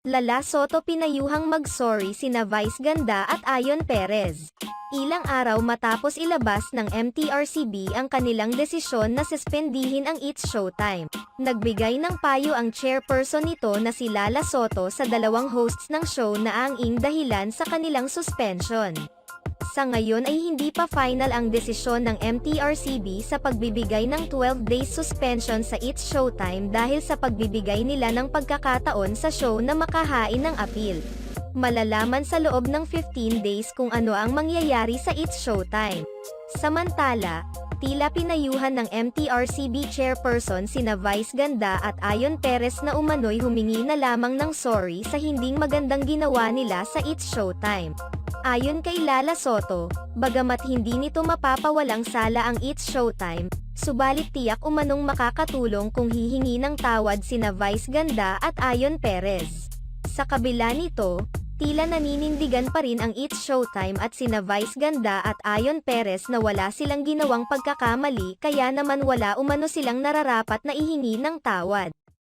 Lala Soto pinayuhang mag-sorry sina Vice Ganda at Ayon Perez. Ilang araw matapos ilabas ng MTRCB ang kanilang desisyon na suspendihin ang It's Showtime. Nagbigay ng payo ang chairperson nito na si Lala Soto sa dalawang hosts ng show na ang dahilan sa kanilang suspension. Sa ngayon ay hindi pa final ang desisyon ng MTRCB sa pagbibigay ng 12 days suspension sa It's Showtime dahil sa pagbibigay nila ng pagkakataon sa show na makahain ng appeal. Malalaman sa loob ng 15 days kung ano ang mangyayari sa It's Showtime. Samantala, tila pinayuhan ng MTRCB chairperson sina Vice Ganda at Ayon Perez na umano'y humingi na lamang ng sorry sa hinding magandang ginawa nila sa It's Showtime. Ayon kay Lala Soto, bagamat hindi nito mapapawalang sala ang It's Showtime, subalit tiyak umanong makakatulong kung hihingi ng tawad sina Vice Ganda at Ayon Perez. Sa kabila nito, tila naninindigan pa rin ang It's Showtime at sina Vice Ganda at Ayon Perez na wala silang ginawang pagkakamali kaya naman wala umano silang nararapat na ihingi ng tawad.